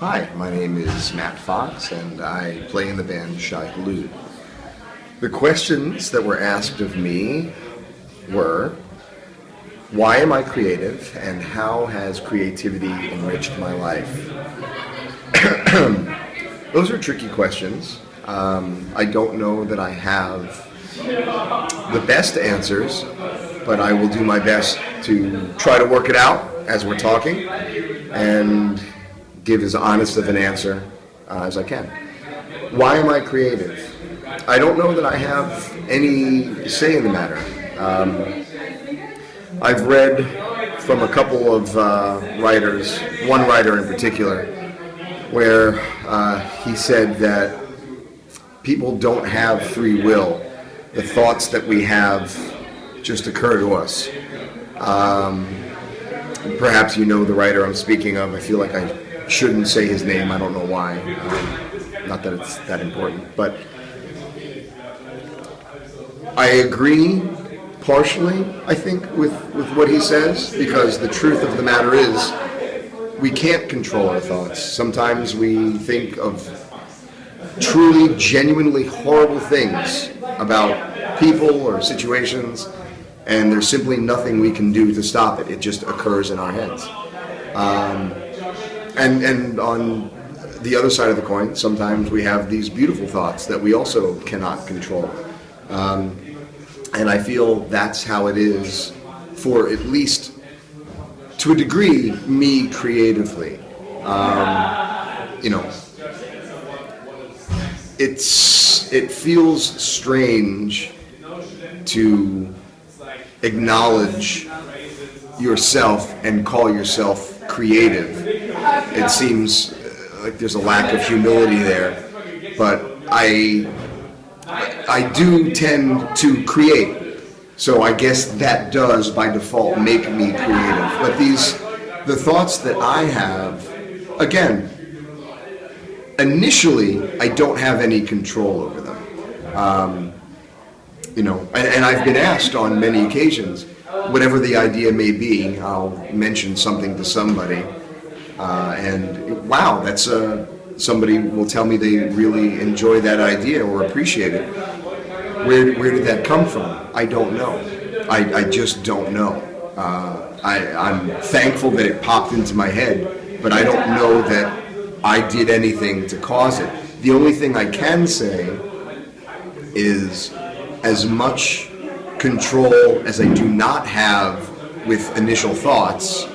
Hi, my name is Matt Fox, and I play in the band Shai Hulud. The questions that were asked of me were, why am I creative, and how has creativity enriched my life? Those are tricky questions. I don't know that I have the best answers, but I will do my best to try to work it out as we're talking and give as honest of an answer as I can. Why am I creative? I don't know that I have any say in the matter. I've read from a couple of writers, one writer in particular, where he said that people don't have free will. The thoughts that we have just occur to us. Perhaps you know the writer I'm speaking of. I feel like I shouldn't say his name. I don't know why. Not that it's that important. But I agree partially, I think, with what he says, because the truth of the matter is we can't control our thoughts. Sometimes we think of truly, genuinely horrible things about people or situations, and there's simply nothing we can do to stop it. It just occurs in our heads. And on the other side of the coin, sometimes we have these beautiful thoughts that we also cannot control. And I feel that's how it is for, at least to a degree, me creatively. It feels strange to acknowledge yourself and call yourself creative. It seems like there's a lack of humility there, but I do tend to create, so I guess that does by default make me creative. But the thoughts that I have, again, initially I don't have any control over them. And I've been asked on many occasions, whatever the idea may be, I'll mention something to somebody, and wow, that's somebody will tell me they really enjoy that idea or appreciate it. Where did that come from? I don't know. I just don't know. I'm thankful that it popped into my head, but I don't know that I did anything to cause it. The only thing I can say is, as much control as I do not have with initial thoughts,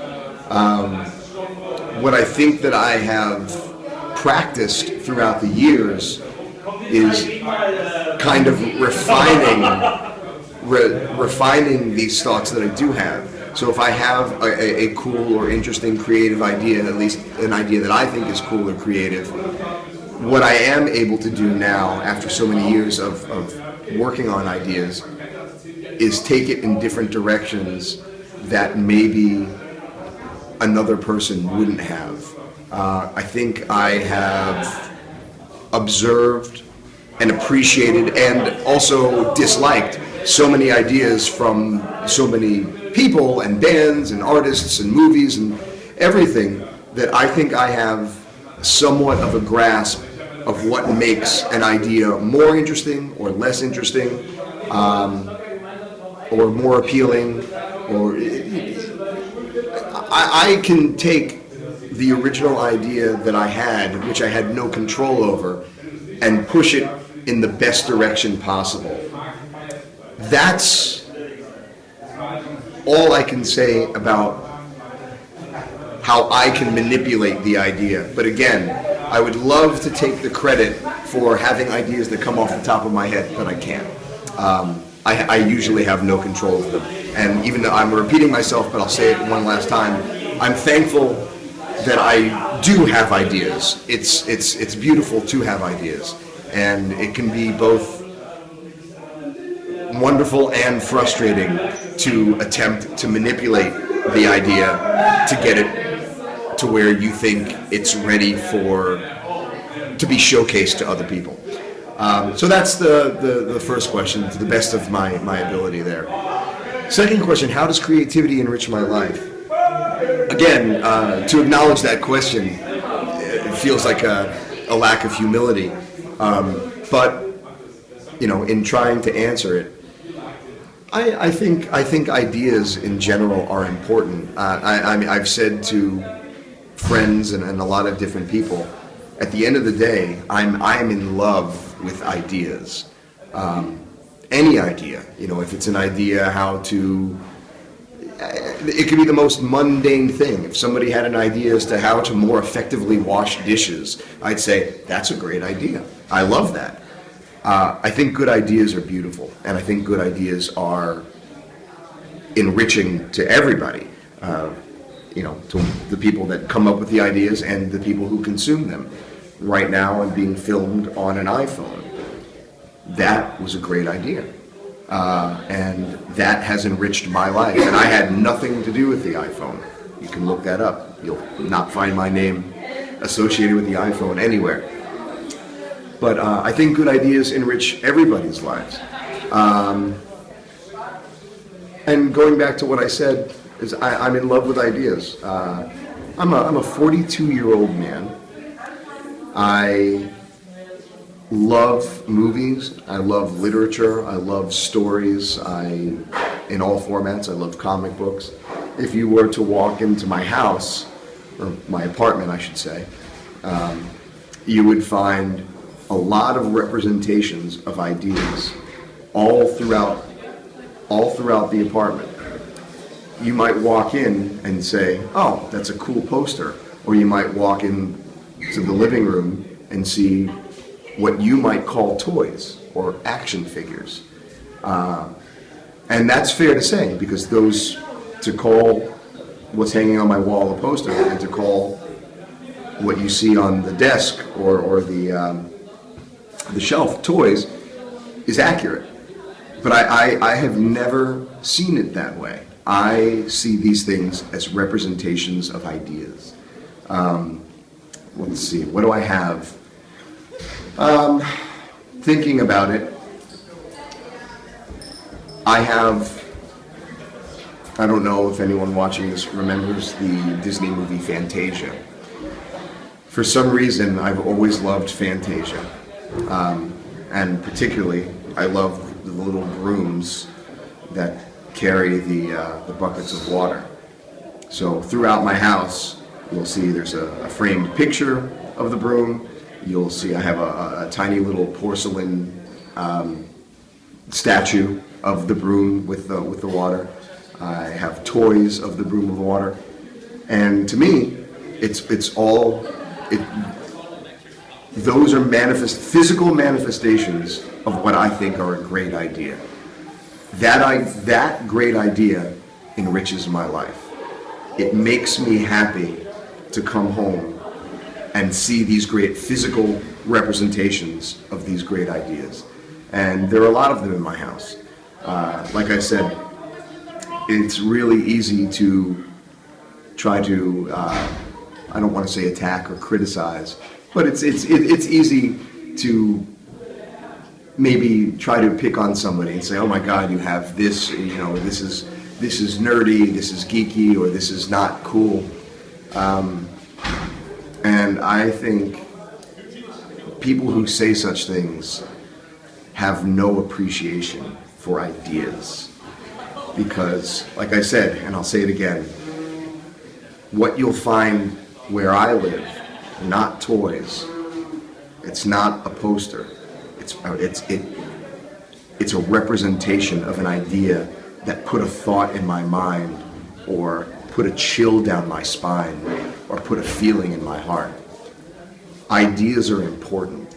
what I think that I have practiced throughout the years is kind of refining these thoughts that I do have. So if I have a cool or interesting creative idea, at least an idea that I think is cool or creative, what I am able to do now, after so many years of working on ideas, is take it in different directions that maybe another person wouldn't have. I think I have observed and appreciated and also disliked so many ideas from so many people and bands and artists and movies and everything, that I think I have somewhat of a grasp of what makes an idea more interesting or less interesting, or more appealing, or I can take the original idea that I had, which I had no control over, and push it in the best direction possible. That's all I can say about how I can manipulate the idea. But again, I would love to take the credit for having ideas that come off the top of my head, but I can't. I usually have no control over them. And even though I'm repeating myself, but I'll say it one last time, I'm thankful that I do have ideas. It's beautiful to have ideas. And it can be both wonderful and frustrating to attempt to manipulate the idea to get it to where you think it's ready to be showcased to other people. So that's the first question, to the best of my ability there. Second question, how does creativity enrich my life? Again, to acknowledge that question feels like a lack of humility. But in trying to answer it, I think ideas in general are important. I mean, I've said to friends and a lot of different people, at the end of the day, I'm in love with ideas. Any idea, if it's an idea how to, it could be the most mundane thing. If somebody had an idea as to how to more effectively wash dishes, I'd say, that's a great idea. I love that. I think good ideas are beautiful, and I think good ideas are enriching to everybody, to the people that come up with the ideas and the people who consume them. Right now, I'm being filmed on an iPhone. That was a great idea, and that has enriched my life, and I had nothing to do with the iPhone. You can look that up. You'll not find my name associated with the iPhone anywhere. But I think good ideas enrich everybody's lives. And going back to what I said, is I'm in love with ideas. I'm a 42-year-old man. I love movies. I love literature. I love stories. In all formats. I love comic books. If you were to walk into my house, or my apartment, I should say, you would find a lot of representations of ideas all throughout the apartment. You might walk in and say, oh, that's a cool poster. Or you might walk in to the living room and see what you might call toys or action figures. And that's fair to say, because to call what's hanging on my wall a poster and to call what you see on the desk or the shelf toys is accurate. But I have never seen it that way. I see these things as representations of ideas. Let's see, what do I have? Thinking about it, I don't know if anyone watching this remembers the Disney movie Fantasia. For some reason, I've always loved Fantasia. And particularly, I love the little brooms that carry the buckets of water. So throughout my house, you'll see there's a framed picture of the broom. You'll see I have a tiny little porcelain statue of the broom with the water. I have toys of the broom of water. And to me, those are physical manifestations of what I think are a great idea. That great idea enriches my life. It makes me happy to come home and see these great physical representations of these great ideas. And there are a lot of them in my house. Like I said, it's really easy to try to, I don't want to say attack or criticize, but it's easy to maybe try to pick on somebody and say, oh my God, you have this, this is nerdy, this is geeky, or this is not cool. And I think people who say such things have no appreciation for ideas. Because, like I said, and I'll say it again, what you'll find where I live, not toys, it's not a poster, it's a representation of an idea that put a thought in my mind, or put a chill down my spine, or put a feeling in my heart. Ideas are important.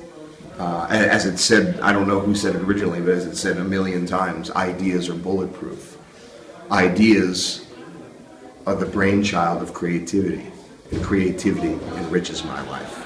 As it said, I don't know who said it originally, but as it said a million times, ideas are bulletproof. Ideas are the brainchild of creativity, and creativity enriches my life.